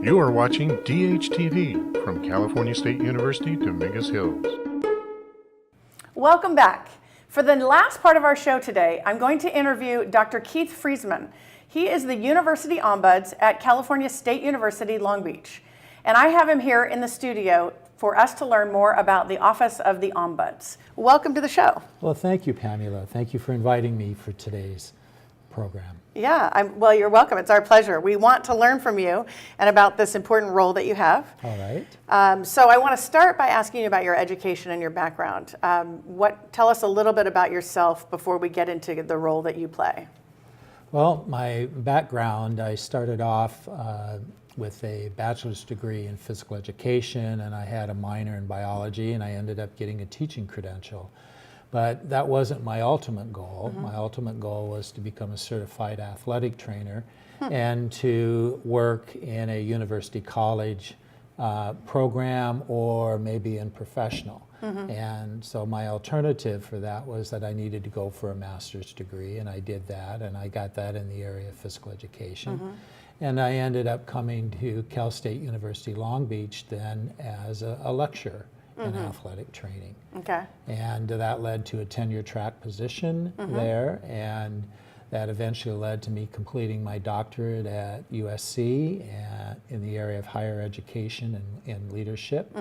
You are watching DHTV from California State University, Dominguez Hills. Welcome back. For the last part of our show today, I'm going to interview Dr. Keith Friesman. He is the University Ombuds at California State University, Long Beach. And I have him here in the studio for us to learn more about the Office of the Ombuds. Welcome to the show. Well, thank you, Pamela. Thank you for inviting me for today's program. Yeah, well, you're welcome. It's our pleasure. We want to learn from you and about this important role that you have. All right. So I want to start by asking you about your education and your background. Tell us a little bit about yourself before we get into the role that you play. Well, my background, I started off with a bachelor's degree in physical education, and I had a minor in biology, and I ended up getting a teaching credential. But that wasn't my ultimate goal. My ultimate goal was to become a certified athletic trainer and to work in a university college program or maybe in professional. And so my alternative for that was that I needed to go for a master's degree, and I did that, and I got that in the area of physical education. And I ended up coming to Cal State University Long Beach then as a lecturer in athletic training. Okay. And that led to a tenure track position there, and that eventually led to me completing my doctorate at USC in the area of higher education and leadership,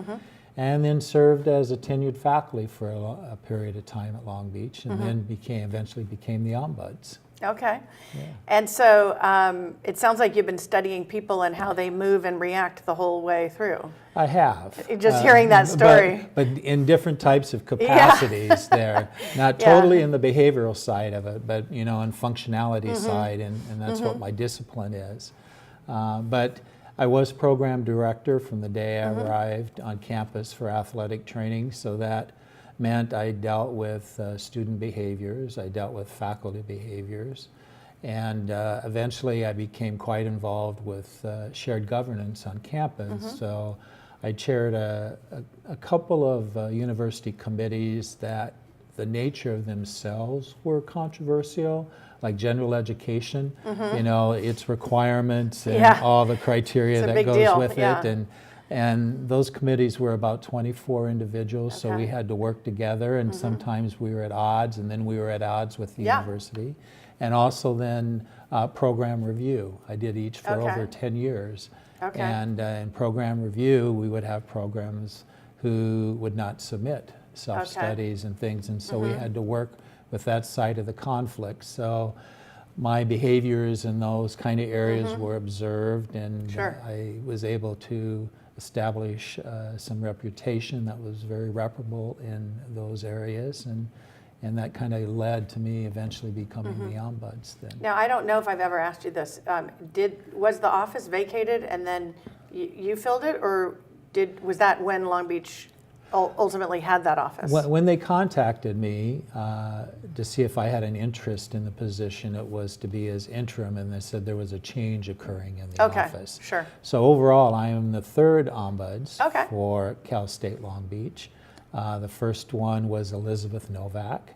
and then served as a tenured faculty for a period of time at Long Beach, and then eventually became the Ombuds. Okay. Yeah. And so it sounds like you've been studying people and how they move and react the whole way through. I have. Just hearing that story. But in different types of capacities there. Not totally in the behavioral side of it, but in functionality side, and that's what my discipline is. But I was program director from the day I arrived on campus for athletic training, so that meant I dealt with student behaviors, I dealt with faculty behaviors, and eventually I became quite involved with shared governance on campus. So I chaired a couple of university committees that the nature of themselves were controversial, like general education, its requirements and all the criteria that goes with it. And those committees were about 24 individuals, so we had to work together, and sometimes we were at odds, and then we were at odds with the university. And also then program review. I did each for over 10 years. And in program review, we would have programs who would not submit self-studies and things, and so we had to work with that side of the conflict. So my behaviors in those kind of areas were observed, and I was able to establish some reputation that was very reputable in those areas, and that kind of led to me eventually becoming the Ombuds then. Now, I don't know if I've ever asked you this. Was the office vacated and then you filled it, or was that when Long Beach ultimately had that office? When they contacted me to see if I had an interest in the position, it was to be as interim, and they said there was a change occurring in the office. Sure. So overall, I am the third Ombuds for Cal State Long Beach. The first one was Elizabeth Novak,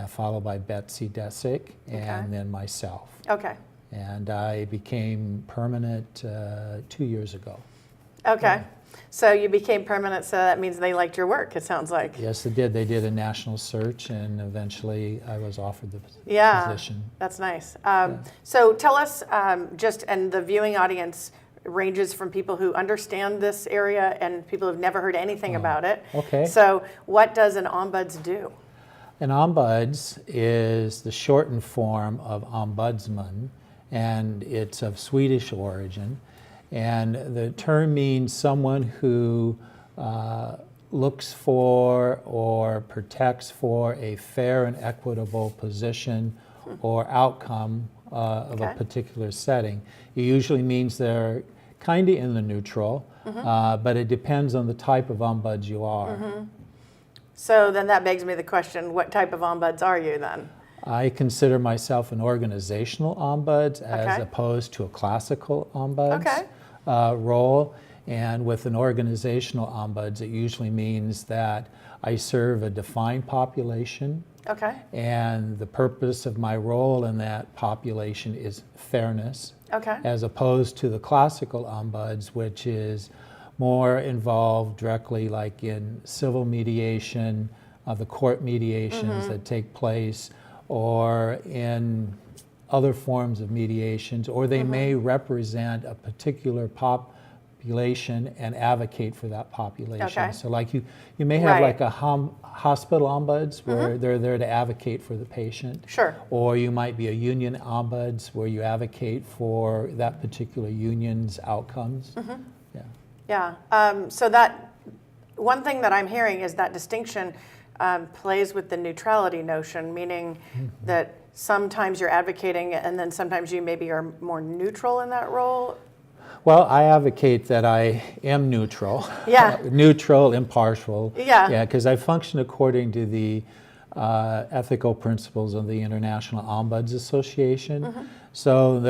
followed by Betsy Desick, and then myself. Okay. And I became permanent 2 years ago. Okay. So you became permanent, so that means they liked your work, it sounds like. Yes, they did. They did a national search, and eventually I was offered the position. That's nice. So tell us, and the viewing audience ranges from people who understand this area and people who've never heard anything about it. Okay. So what does an Ombuds do? An Ombuds is the shortened form of Ombudsman, and it's of Swedish origin. And the term means someone who looks for or protects for a fair and equitable position or outcome of a particular setting. It usually means they're kind of in the neutral, but it depends on the type of Ombuds you are. So then that begs me the question, what type of Ombuds are you then? I consider myself an organizational Ombuds as opposed to a classical Ombuds role. And with an organizational Ombuds, it usually means that I serve a defined population Okay. And the purpose of my role in that population is fairness, Okay. as opposed to the classical ombuds, which is more involved directly like in civil mediation, the court mediations that take place, or in other forms of mediations, or they may represent a particular population and advocate for that population. Okay. So like you may have Right. like a hospital ombuds where they're there to advocate for the patient. Sure. Or you might be a union ombuds where you advocate for that particular union's outcomes. Yeah. Yeah. So that one thing that I'm hearing is that distinction plays with the neutrality notion, meaning that sometimes you're advocating and then sometimes you maybe are more neutral in that role. Well, I advocate that I am neutral. Yeah. Neutral, impartial. Yeah. Yeah, because I function according to the ethical principles of the International Ombuds Association. So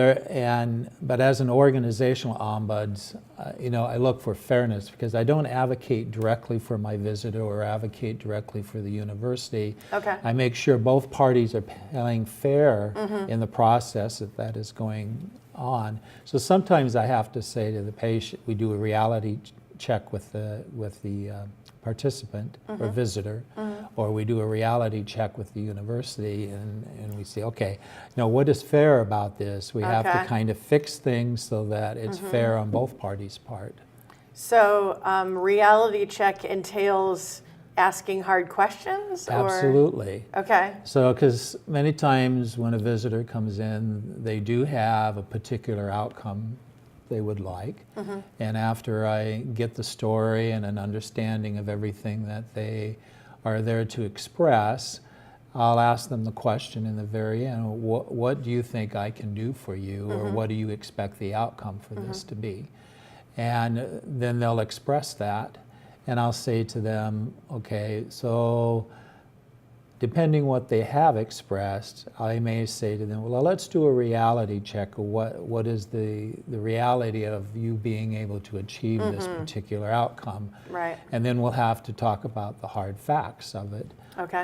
but as an organizational ombuds, I look for fairness because I don't advocate directly for my visitor or advocate directly for the university. Okay. I make sure both parties are playing fair in the process that is going on. So sometimes I have to say to the patient, we do a reality check with the participant or visitor, or we do a reality check with the university, and we say, okay, what is fair about this? We have to Okay. kind of fix things so that it's fair on both parties' part. So reality check entails asking hard questions? Or? Absolutely. Okay. So, because many times when a visitor comes in, they do have a particular outcome they would like. And after I get the story and an understanding of everything that they are there to express, I'll ask them the question in the very end, what do you think I can do for you? Or what do you expect the outcome for this to be? And then they'll express that. And I'll say to them, okay, so depending what they have expressed, I may say to them, well, let's do a reality check of what is the reality of you being able to achieve this particular outcome. Right. And then we'll have to talk about the hard facts of it. Okay.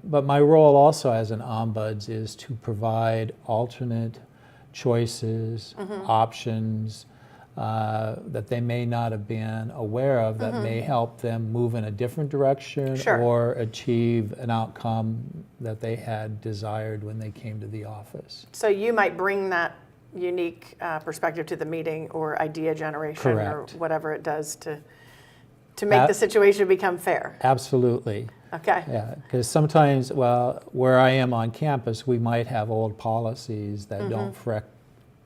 But my role also as an ombuds is to provide alternate choices, options, that they may not have been aware of that may help them move in a different direction Sure. or achieve an outcome that they had desired when they came to the office. So you might bring that unique perspective to the meeting or idea generation Correct. or whatever it does to make the situation become fair. Absolutely. Okay. Yeah, because sometimes, where I am on campus, we might have old policies that don't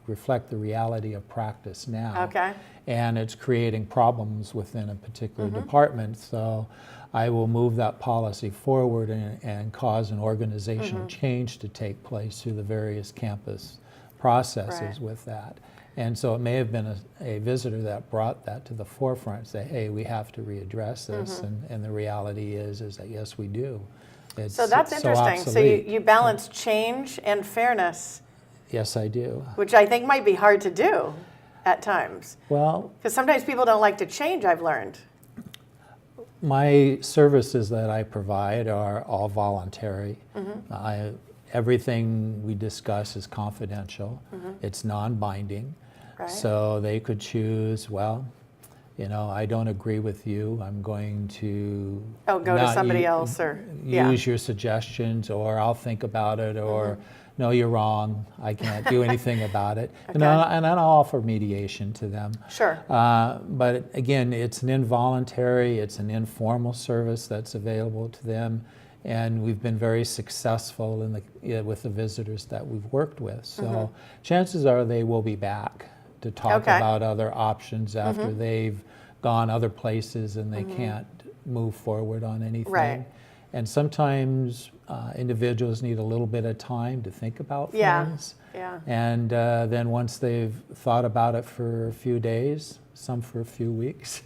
reflect the reality of practice now. Okay. And it's creating problems within a particular department. So I will move that policy forward and cause an organizational change to take place through the various campus processes Right. with that. And so it may have been a visitor that brought that to the forefront and say, hey, we have to readdress this. And the reality is that yes, we do. So that's it's interesting. So obsolete. you balance change and fairness, Yes, I do. which I think might be hard to do at times. Well, Because sometimes people don't like to change, I've learned. my services that I provide are all voluntary. Everything we discuss is confidential. It's non-binding. Right. So they could choose, I don't agree with you. I'm going to Oh, go to not somebody else or, yeah. use your suggestions, or I'll think about it, or no, you're wrong. I can't do anything about it. And Okay. I'll offer mediation to them. Sure. But again, it's an involuntary, it's an informal service that's available to them, and we've been very successful with the visitors that we've worked with. So chances are they will be back to talk Okay. about other options after they've gone other places and they can't move forward on anything. Right. And sometimes individuals need a little bit of time to think about Yeah. things. Yeah. And then once they've thought about it for a few days, some for a few weeks,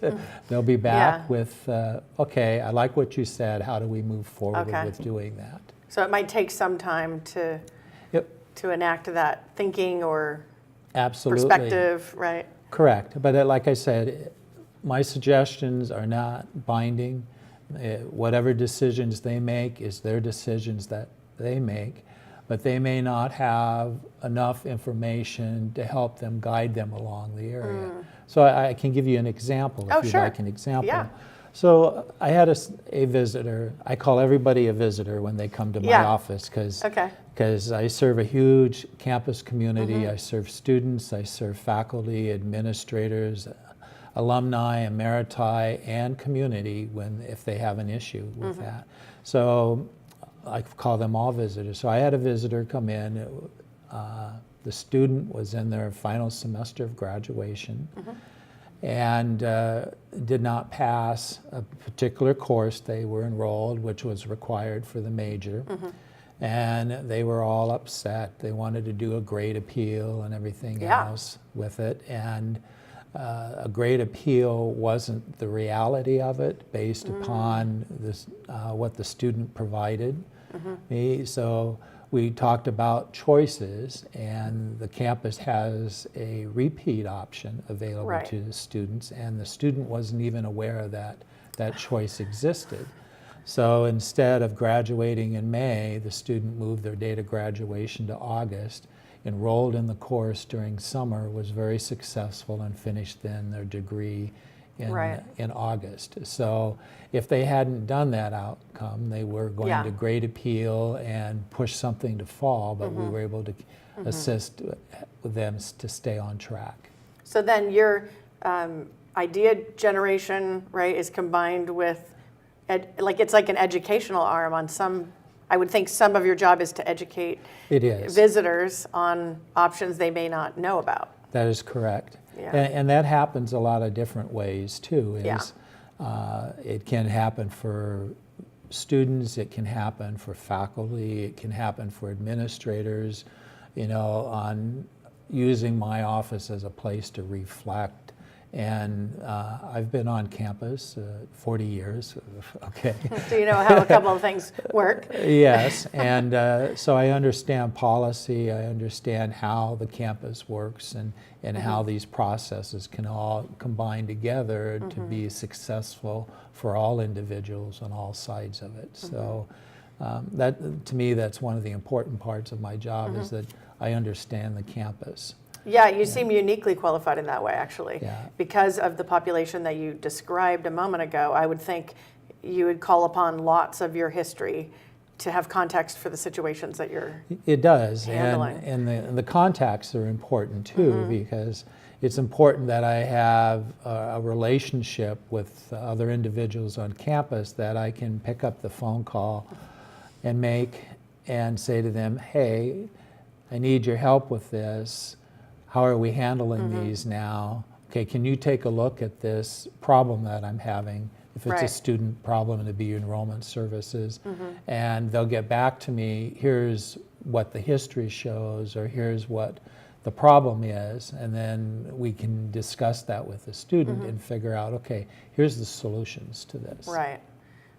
they'll be back Yeah. with, okay, I like what you said. How do we move forward Okay. with doing that? So it might take some time to Yep, enact that thinking or absolutely. perspective, right? Correct. But like I said, my suggestions are not binding. Whatever decisions they make is their decisions that they make, but they may not have enough information to help them guide them along the area. So I can give you an example if you'd sure. like an example. Yeah. So I had a visitor. I call everybody a visitor when they come to my Yeah. office because Okay. I serve a huge campus community. I serve students, I serve faculty, administrators, alumni, emeriti, and community if they have an issue with that. So I call them all visitors. So I had a visitor come in. The student was in their final semester of graduation and did not pass a particular course they were enrolled, which was required for the major. And they were all upset. They wanted to do a grade appeal and everything else with it. And a grade appeal wasn't the reality of it based upon this, what the student provided me. So we talked about choices, and the campus has a repeat option available to the students, and the student wasn't even aware that choice existed. So instead of graduating in May, the student moved their date of graduation to August, enrolled in the course during summer, was very successful, and finished then their degree in August. So if they hadn't done that outcome, they were going to grade appeal and push something to fall, but we were able to assist with them to stay on track. So then your idea generation, right, is combined with, it's like an educational arm on some. I would think some of your job is to educate visitors on options they may not know about. That is correct. Yeah. And that happens a lot of different ways too. It can happen for students, it can happen for faculty, it can happen for administrators, on using my office as a place to reflect. And I've been on campus 40 years, okay. So you know how a couple of things work. Yes, and so I understand policy, I understand how the campus works, and how these processes can all combine together to be successful for all individuals on all sides of it. So that, to me, that's one of the important parts of my job, is that I understand the campus. Yeah, you seem uniquely qualified in that way, actually. Yeah. Because of the population that you described a moment ago, I would think you would call upon lots of your history to have context for the situations that you're handling. And the contacts are important too, because it's important that I have a relationship with other individuals on campus that I can pick up the phone call and say to them, hey, I need your help with this. How are we handling these now? Okay, can you take a look at this problem that I'm having? If it's a student problem, it'd be enrollment services. And they'll get back to me, here's what the history shows, or here's what the problem is. And then we can discuss that with the student and figure out, okay, here's the solutions to this. Right.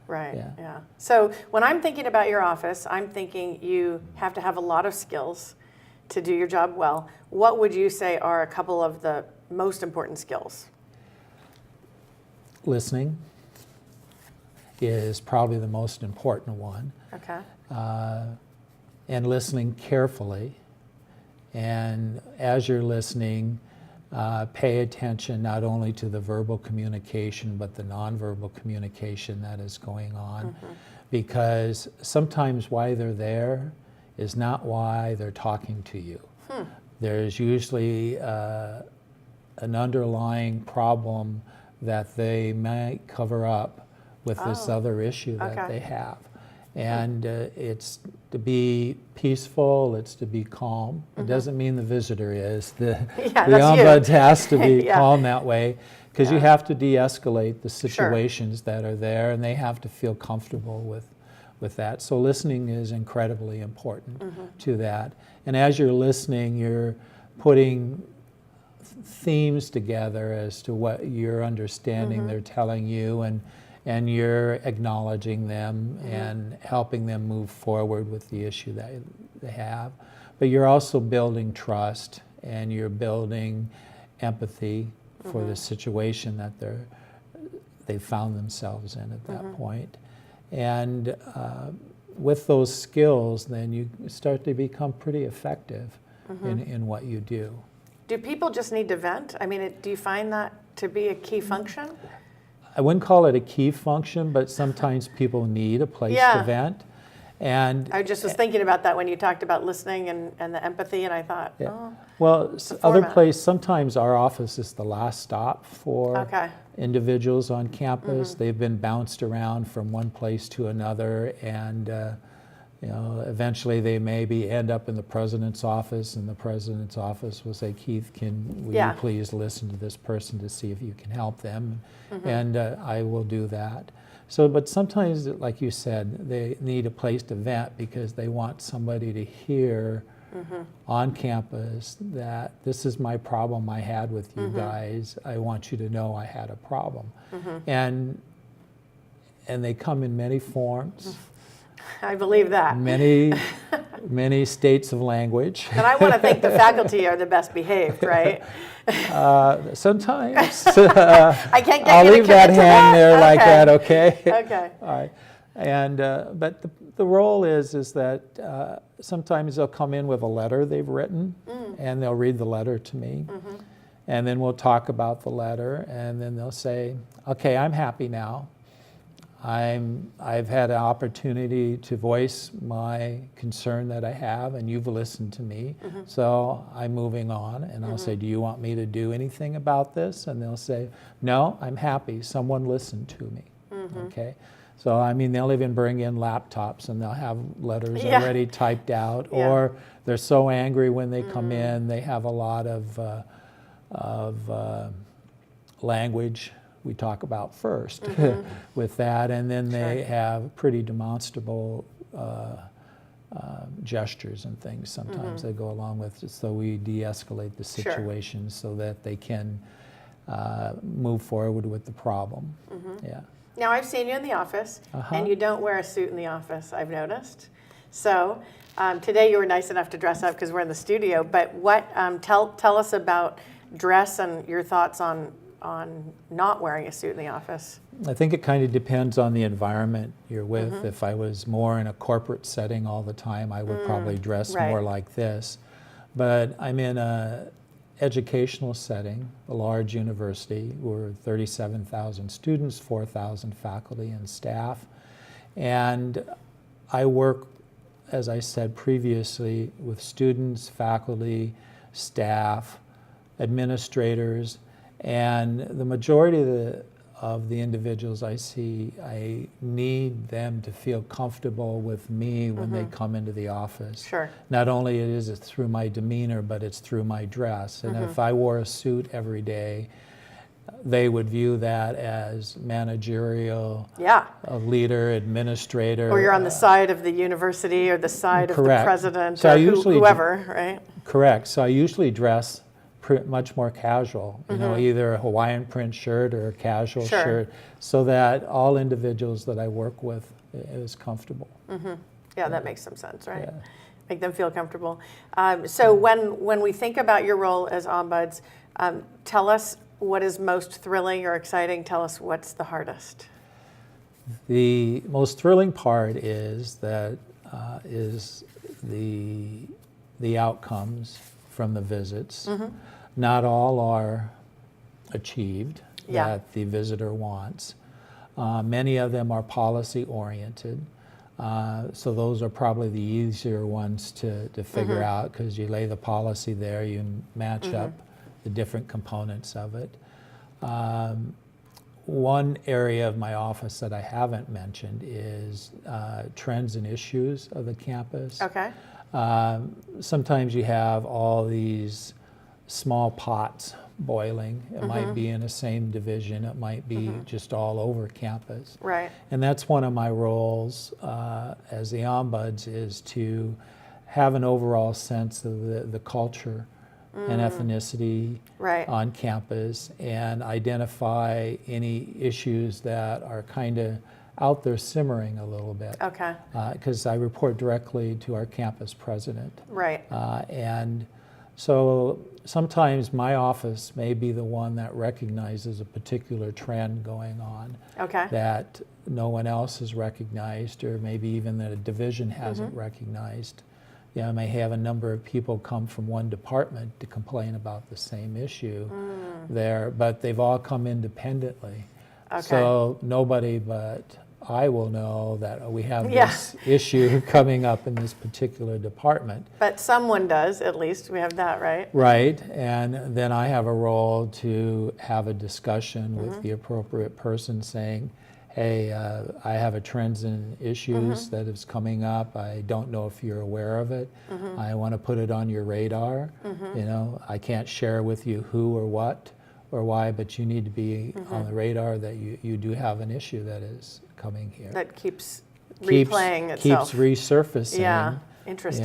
Yeah. So when I'm thinking about your office, I'm thinking you have to have a lot of skills to do your job well. What would you say are a couple of the most important skills? Listening is probably the most important one. Okay. And listening carefully. And as you're listening, pay attention not only to the verbal communication, but the nonverbal communication that is going on. Because sometimes why they're there is not why they're talking to you. There's usually an underlying problem that they might cover up with this other issue that they have. And it's to be peaceful, it's to be calm. It doesn't mean the visitor is. The ombuds has to be calm that way, because you have to de-escalate the situations that are there, and they have to feel comfortable with that. So listening is incredibly important to that. And as you're listening, you're putting themes together as to what you're understanding they're telling you, and you're acknowledging them and helping them move forward with the issue that they have. But you're also building trust, and you're building empathy for the situation that they found themselves in at that point. And with those skills, then you start to become pretty effective in what you do. Do people just need to vent? I mean, do you find that to be a key function? I wouldn't call it a key function, but sometimes people need a place to vent. And I just was thinking about that when you talked about listening and the empathy, and I thought, well, sometimes our office is the last stop for individuals on campus. They've been bounced around from one place to another, and eventually they maybe end up in the president's office, and the president's office will say, Keith, will you please listen to this person to see if you can help them? And I will do that. So, but sometimes, like you said, they need a place to vent because they want somebody to hear on campus that this is my problem I had with you guys. I want you to know I had a problem. And they come in many forms. I believe that. Many states of language. And I want to think the faculty are the best behaved, right? Sometimes. I can't get I'll you to leave that commit to hang that? there like that, okay? Okay. All right. And but the role is that sometimes they'll come in with a letter they've written, and they'll read the letter to me, and then we'll talk about the letter, and then they'll say, "Okay, I'm happy now. I've had an opportunity to voice my concern that I have, and you've listened to me, so I'm moving on." And I'll say, "Do you want me to do anything about this?" And they'll say, "No, I'm happy. Someone listened to me." Okay. So, I mean, they'll even bring in laptops and they'll have letters already typed out, or they're so angry when they come in, they have a lot of language we talk about first with that, and then they have pretty demonstrable gestures and things sometimes that go along with it, so we de-escalate the situation so that they can move forward with the problem. Yeah. Now, I've seen you in the office, and you don't wear a suit in the office, I've noticed. So today you were nice enough to dress up because we're in the studio, but tell us about dress and your thoughts on not wearing a suit in the office. I think it kind of depends on the environment you're with. If I was more in a corporate setting all the time, I would probably dress more like this. But I'm in a educational setting, a large university. We're 37,000 students, 4,000 faculty and staff. And I work, as I said previously, with students, faculty, staff, administrators, and the majority of the individuals I see, I need them to feel comfortable with me when they come into the office. Sure. Not only is it through my demeanor, but it's through my dress. And if I wore a suit every day, they would view that as managerial, a leader, administrator. Or you're on the side of the university or the side of the president so or whoever, right? Correct. So I usually dress much more casual, you know, either a Hawaiian print shirt or a casual shirt, so that all individuals that I work with is comfortable. Yeah, that makes some sense, right? Yeah. Make them feel comfortable. So when we think about your role as ombuds, tell us what is most thrilling or exciting. Tell us what's the hardest. The most thrilling part is that is the outcomes from the visits. Not all are achieved that the visitor wants. Many of them are policy oriented. So those are probably the easier ones to figure out, because you lay the policy there, you match up the different components of it. One area of my office that I haven't mentioned is trends and issues of the campus. Okay. Sometimes you have all these small pots boiling. It might be in the same division. It might be just all over campus. Right. And that's one of my roles as the ombuds, is to have an overall sense of the culture and ethnicity on campus, and identify any issues that are kind of out there simmering a little bit. Okay. Because I report directly to our campus president. Right. And So sometimes my office may be the one that recognizes a particular trend going on Okay. that no one else has recognized, or maybe even that a division hasn't recognized. You know, I may have a number of people come from one department to complain about the same issue there, but they've all come independently. Okay. So nobody but I will know that we have Yeah. this issue coming up in this particular department. But someone does, at least. We have that, right? Right, and then I have a role to have a discussion with the appropriate person saying, hey, I have a trends and issues that is coming up. I don't know if you're aware of it. I want to put it on your radar. You know, I can't share with you who or what or why, but you need to be on the radar that you do have an issue that is coming here. That keeps replaying itself. Keeps resurfacing. Yeah, interesting.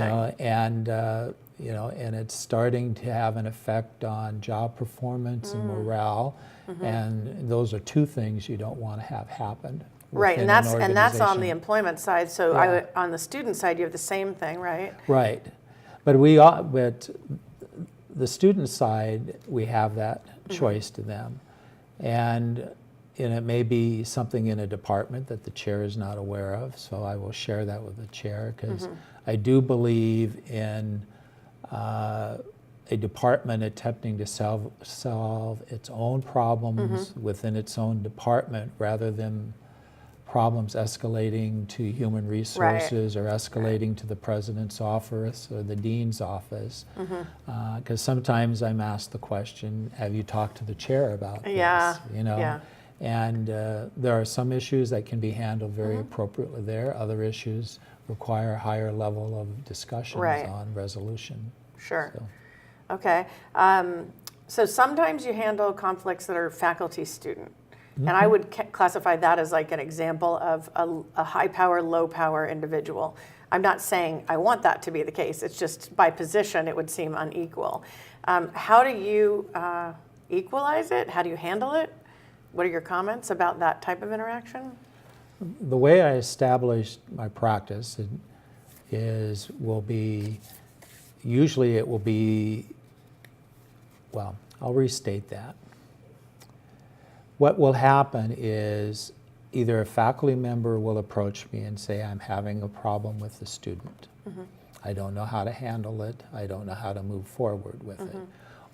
You know, and it's starting to have an effect on job performance and morale, and those are two things you don't want to have happen. Right, and within an that's on the organization. employment side. So Yeah. on the student side, you have the same thing, right? Right, but the student side, we have that choice to them, and it may be something in a department that the chair is not aware of, so I will share that with the chair, because I do believe in a department attempting to solve its own problems within its own department, rather than problems escalating to human resources or escalating to the president's office or the dean's office. Because sometimes I'm asked the question, have you talked to the chair about this? Yeah, You know? yeah. And there are some issues that can be handled very appropriately there. Other issues require a higher level of discussions Right. on resolution. Sure. So, Okay. So sometimes you handle conflicts that are faculty-student. And I would classify that as like an example of a high-power, low-power individual. I'm not saying I want that to be the case. It's just by position, it would seem unequal. How do you equalize it? How do you handle it? What are your comments about that type of interaction? the way I established my practice usually it will be, well, I'll restate that. What will happen is either a faculty member will approach me and say, I'm having a problem with the student. Mm-hmm. I don't know how to handle it. I don't know how to move forward with it.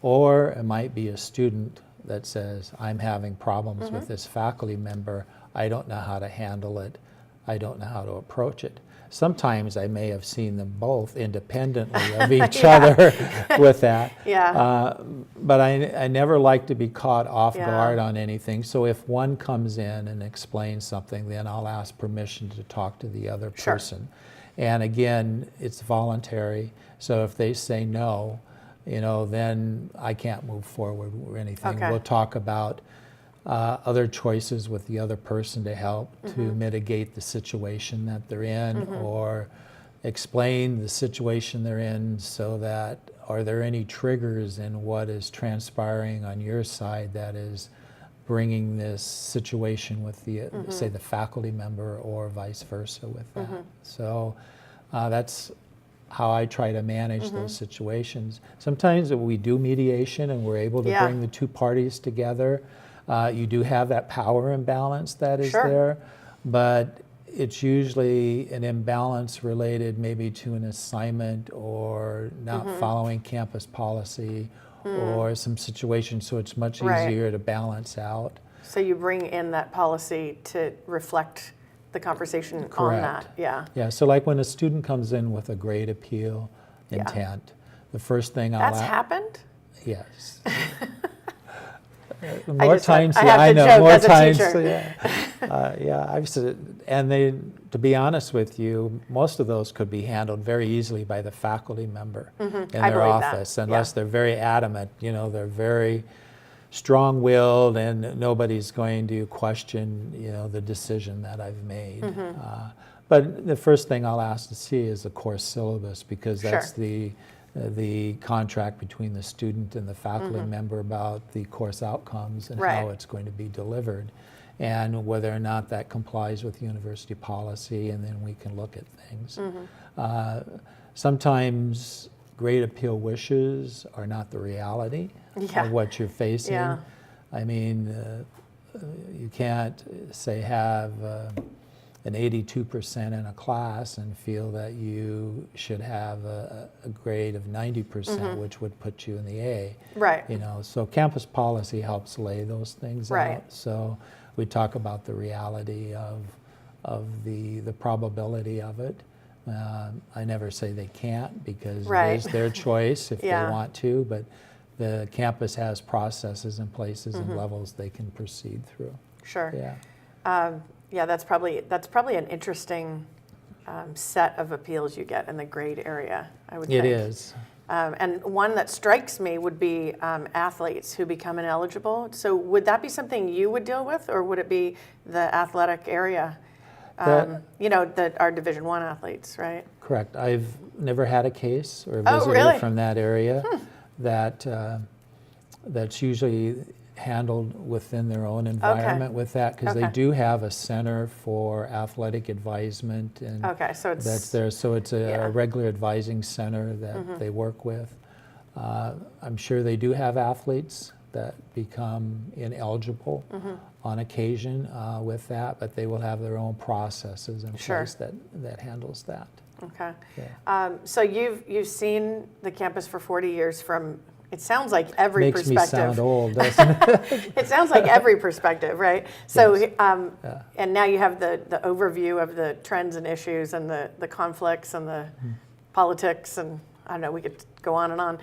Or it might be a student that says, I'm having problems with this faculty member. I don't know how to handle it. I don't know how to approach it. Sometimes I may have seen them both independently of each other with that. Yeah. But I never like to be caught off Yeah. guard on anything. So if one comes in and explains something, then I'll ask permission to talk to the other Sure. person. And again, it's voluntary. So if they say no, then I can't move forward or anything. Okay. We'll talk about other choices with the other person to help to mitigate the situation that they're in, or explain the situation they're in, so that are there any triggers in what is transpiring on your side that is bringing this situation with the say the faculty member, or vice versa with that. So that's how I try to manage those situations. Sometimes we do mediation and we're able to Yeah. bring the two parties together. You do have that power imbalance that is Sure. there, but it's usually an imbalance related maybe to an assignment or not following campus policy or some situation, so it's much Right. easier to balance out. So you bring in that policy to reflect the conversation on Correct. that. Yeah. Yeah, so like when a student comes in with a grade appeal intent, the first thing I'll That's happened? yes. I More just have- times, I yeah, have I to know. joke More as a times, teacher. yeah. I've said, and they, to be honest with you, most of those could be handled very easily by the faculty member in I their believe that, office, unless yeah. they're very adamant. They're very strong-willed, and nobody's going to question, the decision that I've made. But the first thing I'll ask to see is the course syllabus, because that's Sure. the contract between the student and the faculty member about the course outcomes and Right. how it's going to be delivered, and whether or not that complies with university policy, and then we can look at things. Sometimes great appeal wishes are not the reality Yeah. of what you're facing. Yeah. I mean, you can't say have an 82% in a class and feel that you should have a grade of 90%, which would put you in the A. Right. You know, so campus policy helps lay those things Right. out. So we talk about the reality of the probability of it. I never say they can't, because Right. it is their choice if Yeah. they want to, but the campus has processes and places and levels they can proceed through. Sure. Yeah. Yeah, that's probably an interesting set of appeals you get in the grade area, I would think. It is. And one that strikes me would be athletes who become ineligible. So would that be something you would deal with, or would it be the athletic area? You know, our Division I athletes, right? Correct. I've never had a case or Oh, visitor really? from that area. That's usually handled within their own environment with that, because they Okay. do have a center for athletic advisement, and Okay, so it's that's there. So it's a yeah. regular advising center that they work with. I'm sure they do have athletes that become ineligible on occasion with that, but they will have their own processes in Sure. place that handles that. Okay. Yeah. So you've seen the campus for 40 years from, it sounds like every Makes me perspective. sound old, doesn't it? It sounds like every perspective, right? So, Yes. and now you have the overview of the trends and issues and the conflicts and the politics, and I don't know, we could go on and on.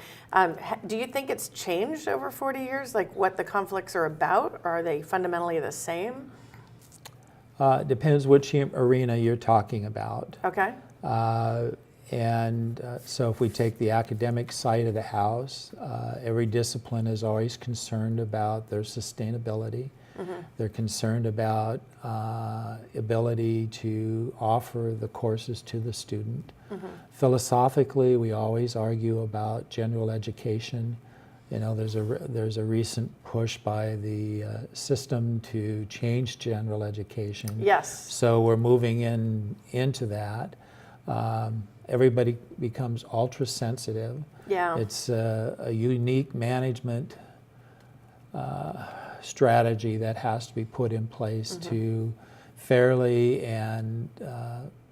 Do you think it's changed over 40 years, like what the conflicts are about? Or are they fundamentally the same? Depends which arena you're talking about. Okay. So if we take the academic side of the house, every discipline is always concerned about their sustainability. They're concerned about ability to offer the courses to the student. Philosophically, we always argue about general education. You know, there's a recent push by the system to change general education. Yes. So we're moving into that. Everybody becomes ultra sensitive. Yeah. It's a unique management strategy that has to be put in place to fairly and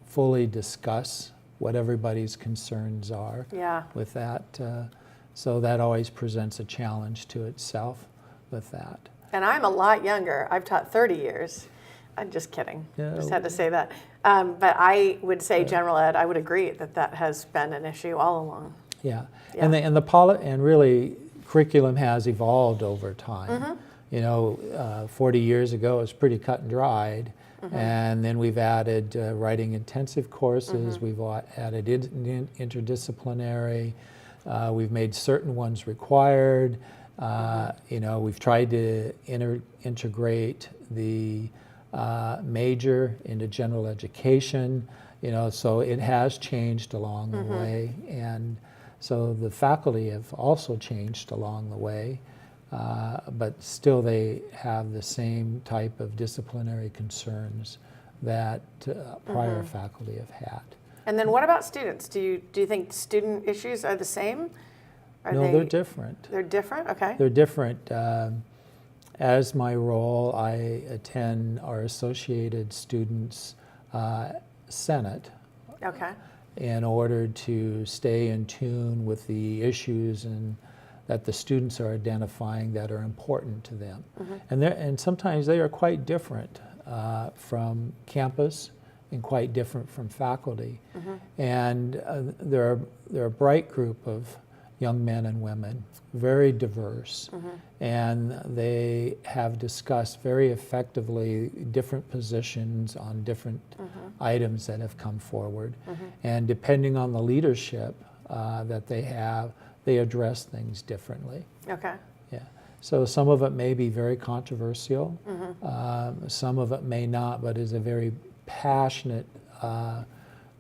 fully discuss what everybody's concerns are Yeah. with that. So that always presents a challenge to itself with that. And I'm a lot younger. I've taught 30 years. I'm just kidding. Yeah. Just had to say that. But I would say general ed, I would agree that has been an issue all along. Yeah, Yeah. and really curriculum has evolved over time. You know, 40 years ago it was pretty cut and dried, and then we've added writing intensive courses. We've added interdisciplinary. We've made certain ones required. You know, we've tried to integrate the major into general education. You know, so it has changed along the way, and so the faculty have also changed along the way, but still they have the same type of disciplinary concerns that prior faculty have had. And then what about students? Do you think student issues are the same? No, they're different. They're different? Okay. They're different. As my role, I attend our Associated Students Senate Okay. in order to stay in tune with the issues and that the students are identifying that are important to them. And sometimes they are quite different from campus and quite different from faculty. And they're a bright group of young men and women, very diverse, and they have discussed very effectively different positions on different items that have come forward. And depending on the leadership that they have, they address things differently. Okay. Yeah. So some of it may be very controversial, some of it may not, but is a very passionate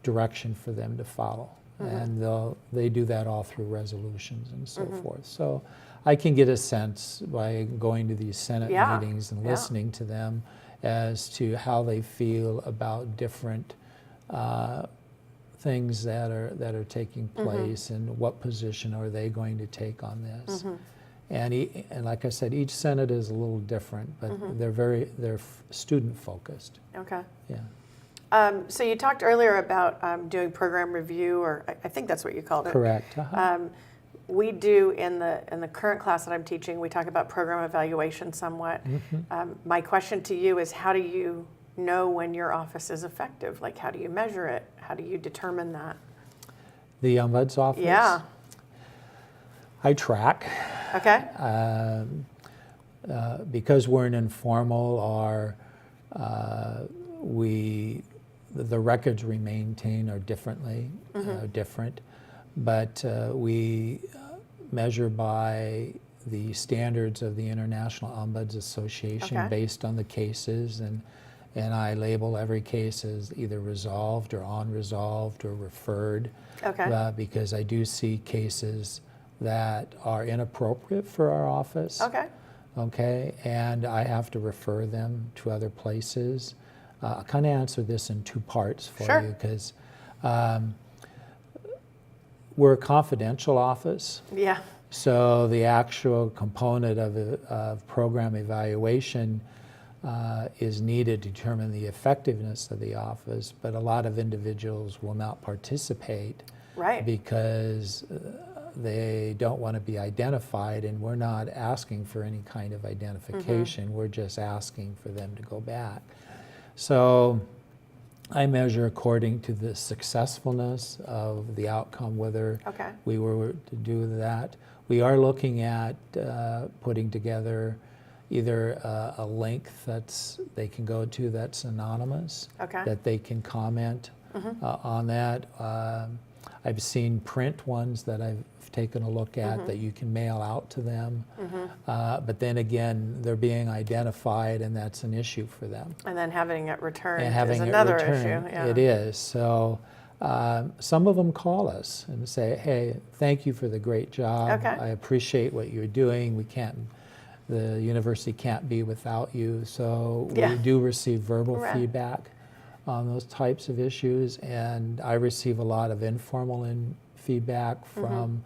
direction for them to follow. And they do that all through resolutions and so forth. So I can get a sense by going to these Senate Yeah. meetings and Yeah. listening to them as to how they feel about different things that are taking place and what position are they going to take on this. And like I said, each Senate is a little different, but they're student focused. Okay. Yeah. So you talked earlier about doing program review, or I think that's what you called it. Correct. We do in the current class that I'm teaching, we talk about program evaluation somewhat. My question to you is, how do you know when your office is effective? Like, how do you measure it? How do you determine that? The Ombuds office? Yeah. I track. Okay. Because we're an informal, the records we maintain are different, but we measure by the standards of the International Ombuds Association based on the cases, and I label every case as either resolved or unresolved or referred, because I do see cases that are inappropriate for our office. Okay, and I have to refer them to other places. I'll kind of answer this in two parts for you, because we're a confidential office. Yeah. So the actual component of program evaluation is needed to determine the effectiveness of the office, but a lot of individuals will not participate because they don't want to be identified, and we're not asking for any kind of identification. We're just asking for them to go back. So I measure according to the successfulness of the outcome, whether we were to do that. We are looking at putting together either a link that's they can go to that's anonymous, that they can comment on that. I've seen print ones that I've taken a look at that you can mail out to them, but then again, they're being identified, and that's an issue for them. And then having it returned is another issue. Yeah. It is. So some of them call us and say, "Hey, thank you for the great job. I appreciate what you're doing. The university can't be without you." So we do receive verbal feedback on those types of issues, and I receive a lot of informal feedback from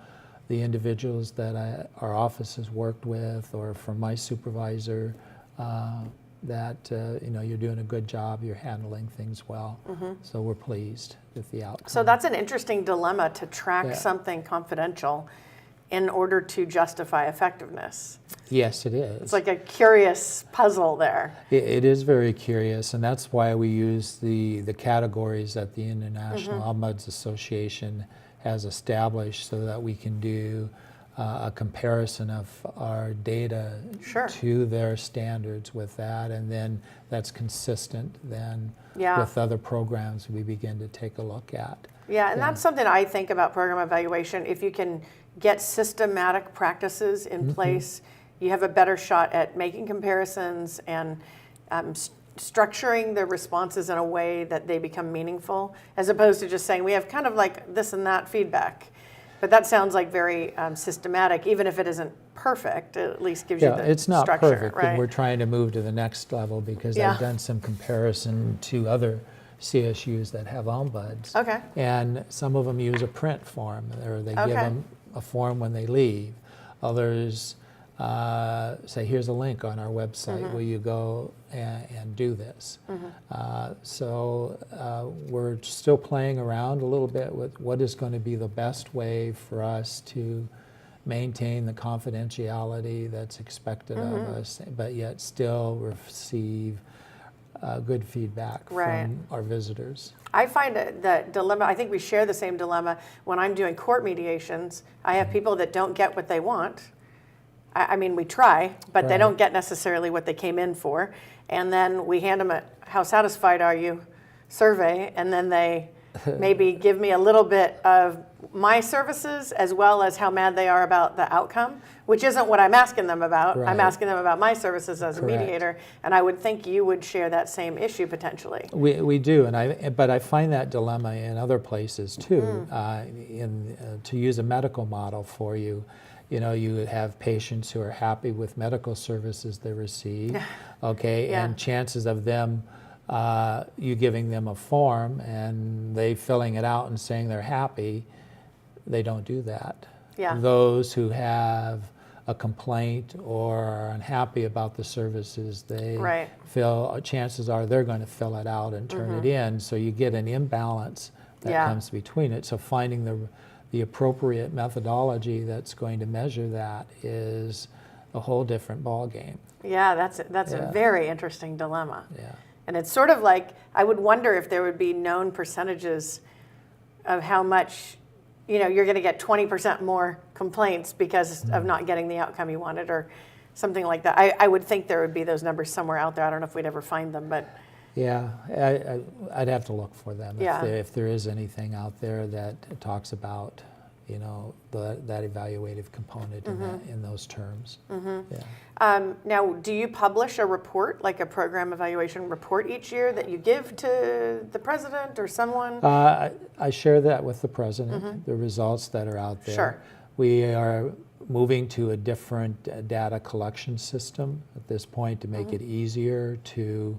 the individuals that our office has worked with, or from my supervisor, that you're doing a good job, you're handling things well. So we're pleased with the outcome. So that's an interesting dilemma, to track something confidential in order to justify effectiveness. Yes, it is. It's like a curious puzzle there. It is very curious, and that's why we use the categories that the International Ombuds Association has established, so that we can do a comparison of our data to their standards with that, and then that's consistent then with other programs we begin to take a look at. Yeah, and that's something I think about program evaluation. If you can get systematic practices in place, you have a better shot at making comparisons and structuring the responses in a way that they become meaningful, as opposed to just saying, we have kind of like this and that feedback. But that sounds like very systematic, even if it isn't perfect, it at least gives you the structure. It's not perfect, and we're trying to move to the next level, because I've done some comparison to other CSUs that have ombuds. And some of them use a print form, or they give them a form when they leave. Others say, here's a link on our website, will you go and do this? So we're still playing around a little bit with what is going to be the best way for us to maintain the confidentiality that's expected of us, but yet still receive good feedback from our visitors. I find that dilemma, I think we share the same dilemma when I'm doing court mediations. I have people that don't get what they want. I mean, we try, but they don't get necessarily what they came in for. And then we hand them a "how satisfied are you" survey, and then they maybe give me a little bit of my services as well as how mad they are about the outcome, which isn't what I'm asking them about. I'm asking them about my services as a mediator, and I would think you would share that same issue potentially. We do, but I find that dilemma in other places too. To use a medical model for you, you have patients who are happy with medical services they receive, and chances of them you giving them a form and they filling it out and saying they're happy, they don't do that. Yeah. Those who have a complaint or are unhappy about the services, they Right. feel chances are they're going to fill it out and turn it in. So you get an imbalance that Yeah. comes between it. So finding the appropriate methodology that's going to measure that is a whole different ballgame. Yeah, that's Yeah. a very interesting dilemma. Yeah. And it's sort of like, I would wonder if there would be known percentages of how much, you're going to get 20% more complaints because of not getting the outcome you wanted or something like that. I would think there would be those numbers somewhere out there. I don't know if we'd ever find them, but Yeah, I'd have to look for them. Yeah. If there is anything out there that talks about, that evaluative component in those terms. Yeah. now, do you publish a report, like a program evaluation report each year that you give to the president or someone? I share that with the president, the results that are out there. Sure. We are moving to a different data collection system at this point to make it easier to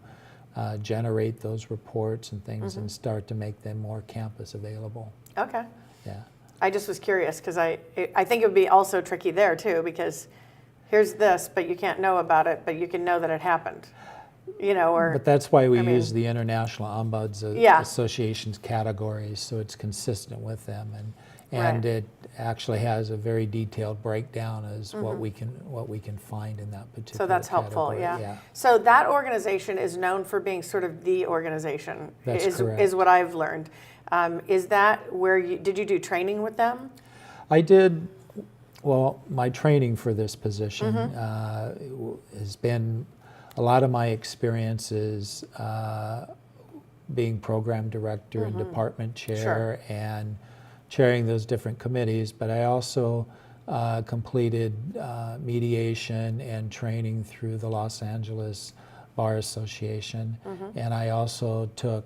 generate those reports and things and start to make them more campus available. Okay. Yeah. I just was curious because I think it would be also tricky there too, because here's this, but you can't know about it, but you can know that it happened, or. But that's why we I mean- use the International Ombuds Yeah. Association's categories, so it's consistent with them, and Right. it actually has a very detailed breakdown as what we can find in that particular. So that's helpful, category. yeah. So that organization is known for being sort of the organization, That's correct. is what I've learned. Is that where did you do training with them? I did. Well, my training for this position has been a lot of my experiences being program director and department chair and chairing those different committees, but I also completed mediation and training through the Los Angeles Bar Association, and I also took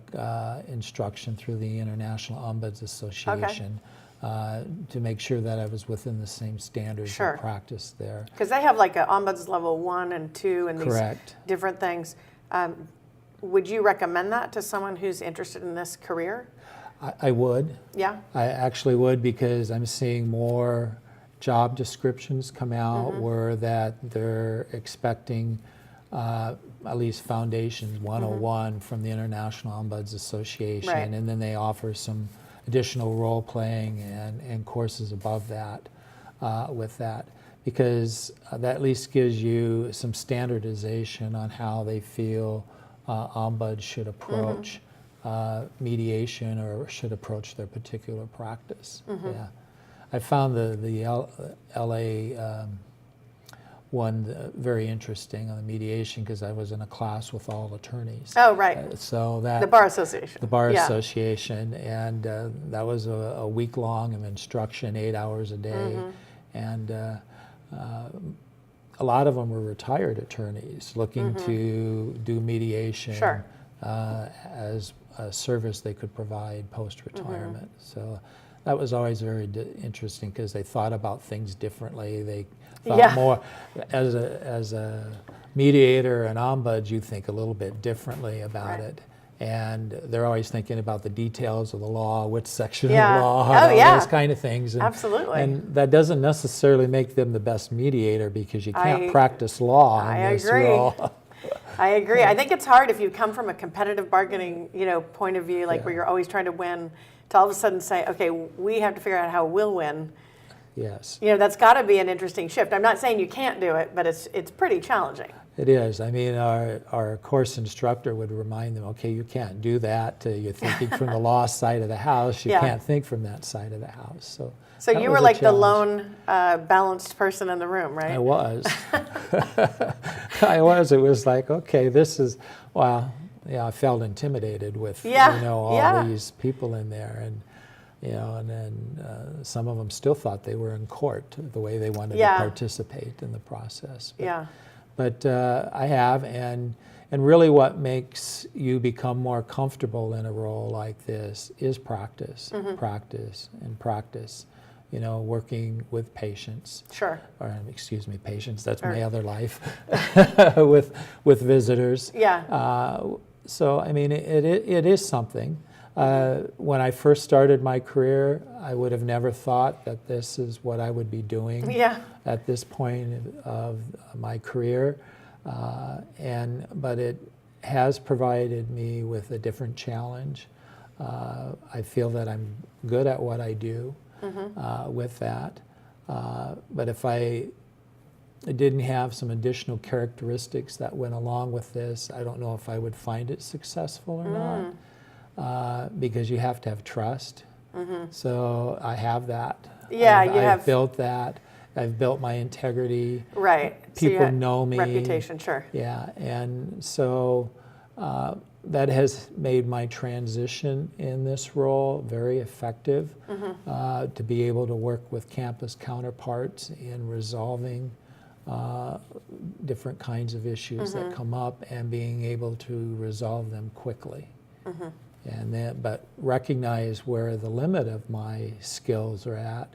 instruction through the International Ombuds Association to make sure that I was within the same standards Sure. of practice there. Because they have like an ombuds level 1 and 2 and these Correct. different things. Would you recommend that to someone who's interested in this career? I would. Yeah. I actually would, because I'm seeing more job descriptions come out where that they're expecting at least Foundations 101 from the International Ombuds Association, Right. and then they offer some additional role playing and courses above that with that, because that at least gives you some standardization on how they feel ombuds should approach mediation or should approach their particular practice. Yeah, I found the LA one very interesting on the mediation because I was in a class with all attorneys. Oh, right. So that The Bar Association. the Bar Yeah. Association, and that was a week long of instruction, 8 hours a day, and a lot of them were retired attorneys looking to do mediation Sure. as a service they could provide post-retirement. So that was always very interesting because they thought about things differently. They thought Yeah. more as a mediator and ombud, you think a little bit differently about Right. it. And they're always thinking about the details of the law, which section Yeah. of the law, Oh, and all yeah. those kind of things. And, Absolutely. And that doesn't necessarily make them the best mediator because you can't I- practice law on I this agree. role. I agree. I think it's hard if you come from a competitive bargaining, point of view, like where you're always trying to win, to all of a sudden say, okay, we have to figure out how we'll win. Yes, That's got to be an interesting shift. I'm not saying you can't do it, but it's pretty challenging. it is. I mean, our course instructor would remind them, okay, you can't do that. You're thinking from the law side of the house. You Yeah. can't think from that side of the house. So that You was were a like the challenge. lone balanced person in the room, right? I was. I was. It was like, okay, this is, well, yeah, I felt intimidated with, Yeah, all yeah. these people in there. And, and then some of them still thought they were in court the way they wanted Yeah. to participate in the process. But, Yeah. But I have, and really what makes you become more comfortable in a role like this is practice, practice, and practice. Working with patients. Sure. Or excuse me, patients. That's Sure. my other life. with visitors. Yeah. So I mean, it is something. When I first started my career, I would have never thought that this is what I would be doing Yeah. at this point of my career. But it has provided me with a different challenge. I feel that I'm good at what I do with that. But if I didn't have some additional characteristics that went along with this, I don't know if I would find it successful or not, because you have to have trust. So I have that. Yeah, I've built that. I've built my integrity. Right. So you People had know me. reputation, sure. Yeah, and so that has made my transition in this role very effective, to be able to work with campus counterparts in resolving different kinds of issues that come up and being able to resolve them quickly. And then, but recognize where the limit of my skills are at,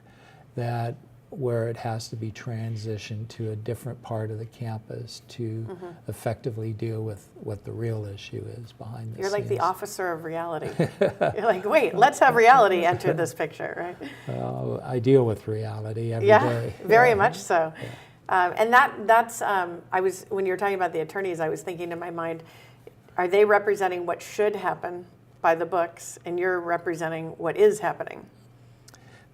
that where it has to be transitioned to a different part of the campus to effectively deal with what the real issue is behind the You're like the scenes. officer of reality. You're like, wait, let's have reality enter this picture, right? I deal with reality every day. Very much so. And that's when you were talking about the attorneys, I was thinking in my mind, are they representing what should happen by the books, and you're representing what is happening?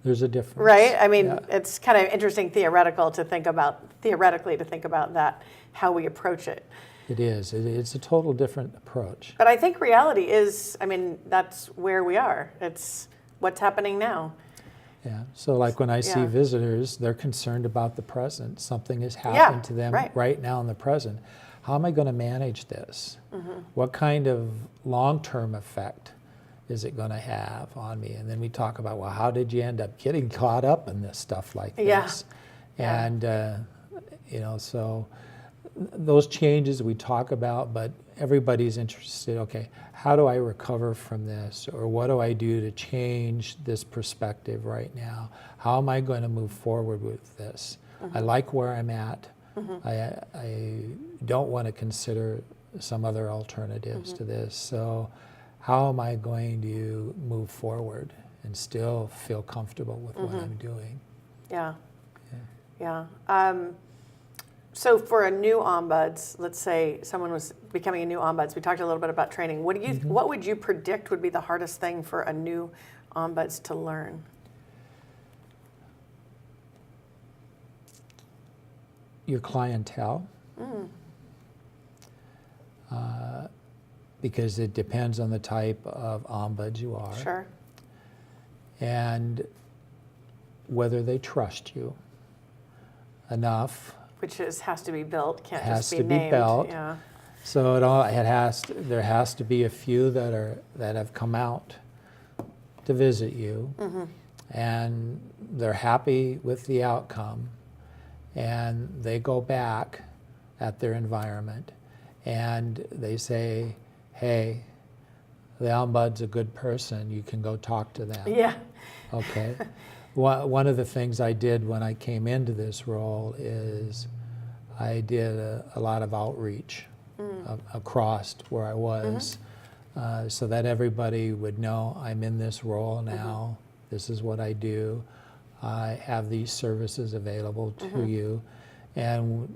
There's a difference. Right? I mean, Yeah. it's kind of interesting theoretically to think about that, how we approach it. It is. It's a total different approach. But I think reality is, I mean, that's where we are. It's what's happening now. Yeah. So like when I see Yeah. visitors, they're concerned about the present. Something has happened to them right. now in the present. How am I going to manage this? What kind of long-term effect is it going to have on me? And then we talk about, well, how did you end up getting caught up in this stuff like this? Yeah. And, so those changes we talk about, but everybody's interested, okay, how do I recover from this? Or what do I do to change this perspective right now? How am I going to move forward with this? I like where I'm at. I don't want to consider some other alternatives to this. So how am I going to move forward and still feel comfortable with what I'm doing? Yeah. So for a new ombuds, let's say someone was becoming a new ombuds, we talked a little bit about training. What would you predict would be the hardest thing for a new ombuds to learn? Your clientele, because it depends on the type of ombuds you are, Sure. and whether they trust you enough. Which has to be built, can't Has just be to be named. built. Yeah. So there has to be a few that have come out to visit you, and they're happy with the outcome, and they go back at their environment, and they say, "Hey, the ombud's a good person. You can go talk to them." Yeah. Okay. One of the things I did when I came into this role is I did a lot of outreach across where I was, so that everybody would know I'm in this role now. This is what I do. I have these services available to you. And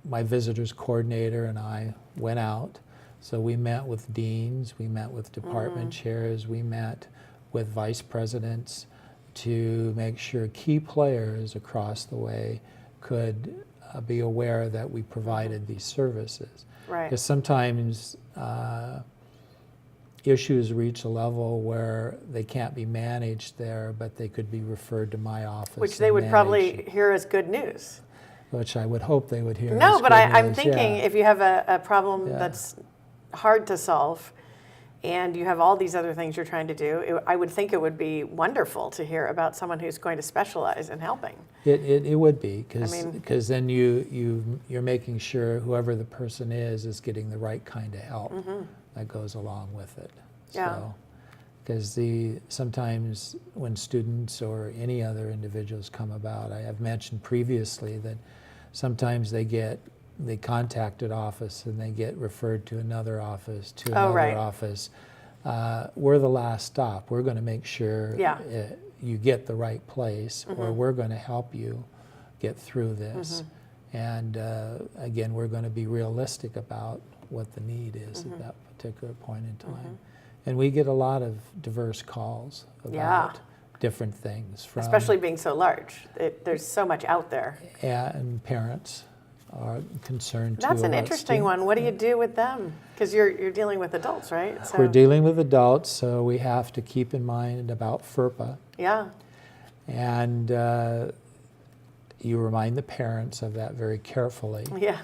my visitors coordinator and I went out. So we met with deans, we met with department chairs, we met with vice presidents to make sure key players across the way could be aware that we provided these services. Right. Because sometimes issues reach a level where they can't be managed there, but they could be referred to my office. Which they and would probably managed, hear as good news. which I would hope they would hear. No, as but good I'm news, thinking yeah. if you have a problem Yeah. that's hard to solve and you have all these other things you're trying to do, I would think it would be wonderful to hear about someone who's going to specialize in helping. It would be, because mean- then you're making sure whoever the person is getting the right kind of help that goes along with it. Yeah. So, because sometimes when students or any other individuals come about, I have mentioned previously that sometimes they get the contacted office and they get referred to another office, to Oh, another right. office. We're the last stop. We're going to make sure Yeah. you get the right place, or we're going to help you get through this. And again, we're going to be realistic about what the need is at that particular point in time. And we get a lot of diverse calls about different things. From, Especially being so large. There's so much out there. and parents are concerned too. That's an about interesting student- one. What do you do with them? Because you're dealing with adults, right? So, We're dealing with adults, so we have to keep in mind about FERPA. yeah. And you remind the parents of that very carefully. Yeah.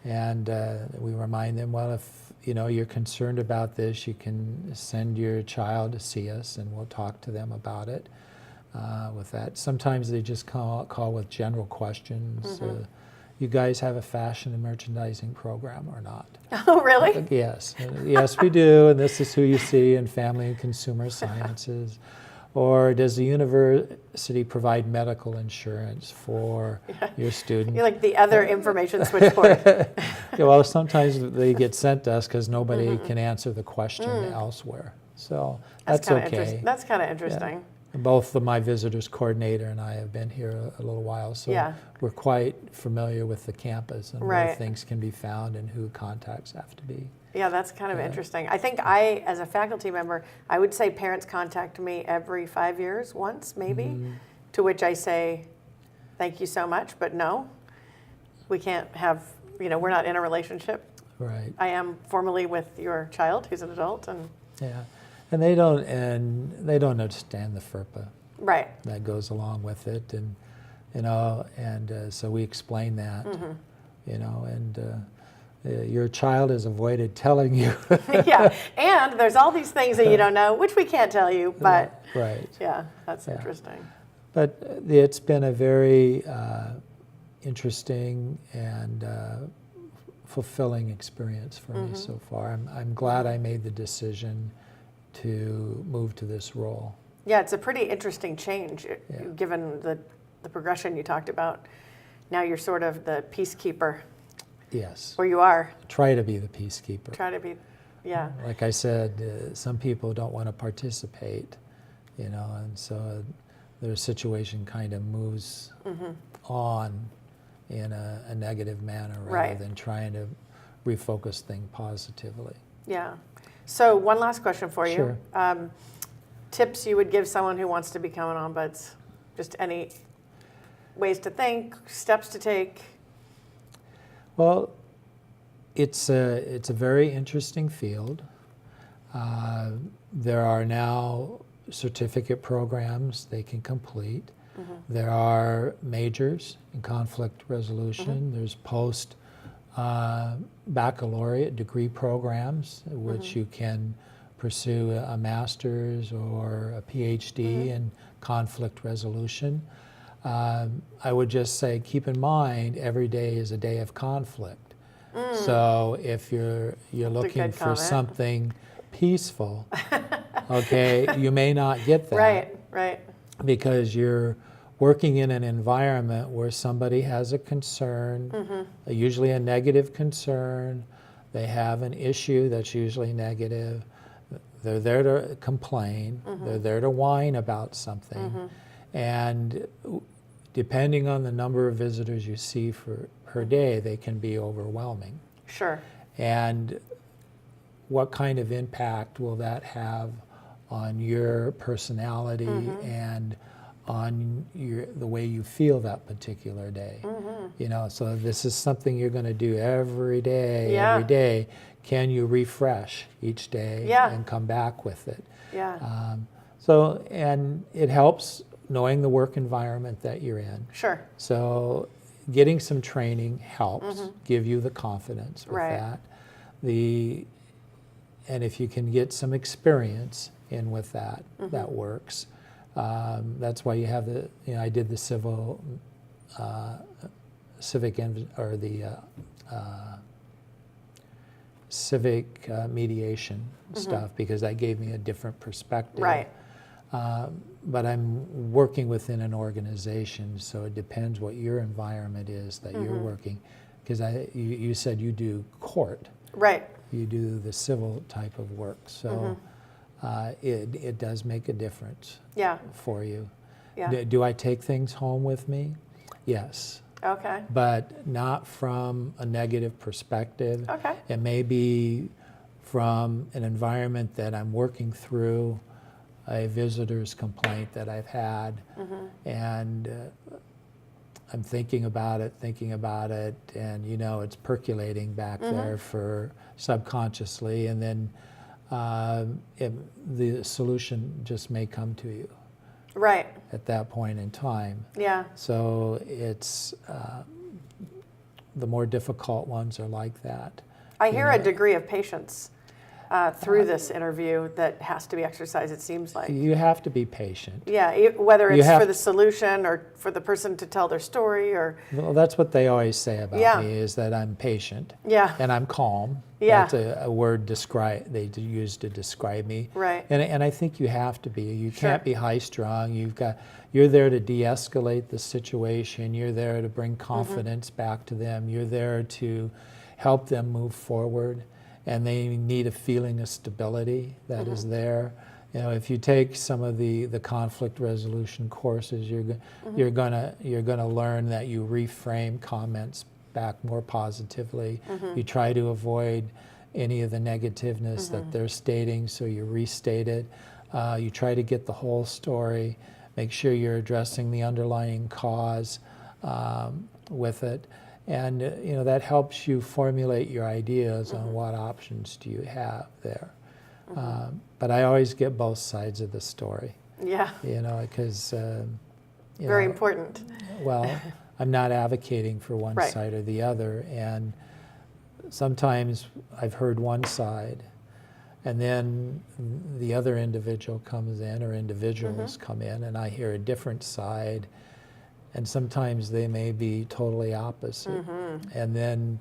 And we remind them, well, if you're concerned about this, you can send your child to see us and we'll talk to them about it with that. Sometimes they just call with general questions. You guys have a fashion and merchandising program or not? Oh, really? Yes. Yes, we do, and this is who you see in family and consumer sciences. Or does the university provide medical insurance for your student? You're like the other information switchboard. Yeah, well, sometimes they get sent to us because nobody can answer the question elsewhere. So that's okay. That's kind of interesting. Both my visitors coordinator and I have been here a little while, so we're quite familiar with the campus and where things can be found and who contacts have to be. Yeah, that's kind of interesting. I think as a faculty member, I would say parents contact me every 5 years, once maybe, to which I say, thank you so much, but no, we can't have, we're not in a relationship. Right. I am formally with your child, who's an adult, and Yeah, and they don't understand the FERPA right. that goes along with it, and so we explain that, and your child has avoided telling you. Yeah, and there's all these things that you don't know, which we can't tell you, but right. yeah, that's interesting. But it's been a very interesting and fulfilling experience for me so far. I'm glad I made the decision to move to this role. Yeah, it's a pretty interesting change, given the progression you talked about. Now you're sort of the peacekeeper. Yes. Where you are. Try to be the peacekeeper. Try to be, yeah. Like I said, some people don't want to participate, and so their situation kind of moves on in a negative manner rather than trying to refocus things positively. Yeah. So one last question for you. Sure. Tips you would give someone who wants to become an ombuds? Just any ways to think, steps to take? Well, it's a very interesting field. There are now certificate programs they can complete. There are majors in conflict resolution. There's post baccalaureate degree programs which you can pursue a master's or a PhD in conflict resolution. I would just say keep in mind every day is a day of conflict. So if you're looking for something peaceful, okay, you may not get that. Right. Because you're working in an environment where somebody has a concern, usually a negative concern. They have an issue that's usually negative. They're there to complain. They're there to whine about something. And depending on the number of visitors you see per day, they can be overwhelming. Sure. And what kind of impact will that have on your personality and on the way you feel that particular day? So this is something you're going to do every day, every day. Can you refresh each day and come back with it? Yeah. And it helps knowing the work environment that you're in. Sure. So getting some training helps give you the confidence with that. And if you can get some experience in with that, that works. That's why you have I did the civic mediation stuff because that gave me a different perspective. Right. But I'm working within an organization, so it depends what your environment is that you're working. because you said you do court. Right. You do the civil type of work, so it does make a difference. Yeah. For you. Yeah. Do I take things home with me? Yes. Okay. But not from a negative perspective. Okay. It may be from an environment that I'm working through, a visitor's complaint that I've had, and I'm thinking about it, and it's percolating back there for subconsciously, and then the solution just may come to you Right. at that point in time. Yeah. So it's the more difficult ones are like that. I hear a degree of patience through this interview that has to be exercised, it seems like. You have to be patient. Yeah, whether You it's have for the solution or for the person to tell their story or... Well, that's what they always say about Yeah. me, is that I'm patient. Yeah. And I'm calm. Yeah. That's a word they use to describe me. Right. And I think you have to be. You Sure. can't be high-strung. You're there to de-escalate the situation. You're there to bring confidence back to them. You're there to help them move forward. And they need a feeling of stability that is there. If you take some of the conflict resolution courses, you're gonna learn that you reframe comments back more positively. You try to avoid any of the negativeness that they're stating, so you restate it. You try to get the whole story. Make sure you're addressing the underlying cause with it. And that helps you formulate your ideas on what options do you have there. But I always get both sides of the story. Yeah. Because Very important. Well, I'm not advocating for one Right. side or the other, and sometimes I've heard one side, and then the other individual comes in, or individuals come in, and I hear a different side. And sometimes they may be totally opposite. And then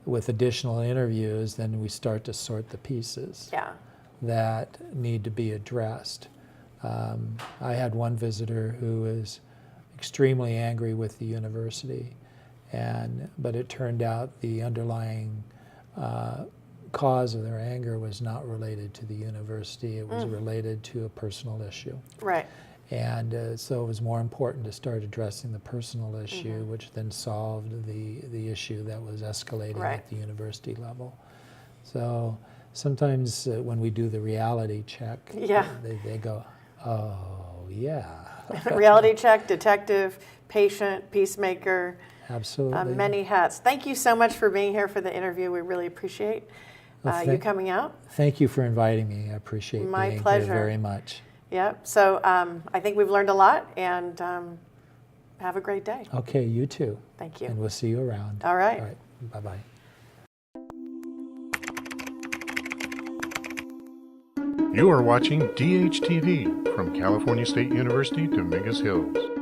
with additional interviews, then we start to sort the pieces Yeah. that need to be addressed. I had one visitor who was extremely angry with the university, but it turned out the underlying cause of their anger was not related to the university. It was related to a personal issue. Right. And so it was more important to start addressing the personal issue, which then solved the issue that was escalating Right. at the university level. So sometimes when we do the reality check, Yeah. they go, oh, yeah, Reality check, detective, patient, peacemaker, absolutely. many hats. Thank you so much for being here for the interview. We really appreciate Well, you coming out. Thank you for inviting me. I appreciate My being pleasure. here very much. Yep. So I think we've learned a lot, and have a great day. Okay, you too. Thank you. And we'll see you around. All right. All right, bye-bye. You are watching DHTV from California State University, Dominguez Hills.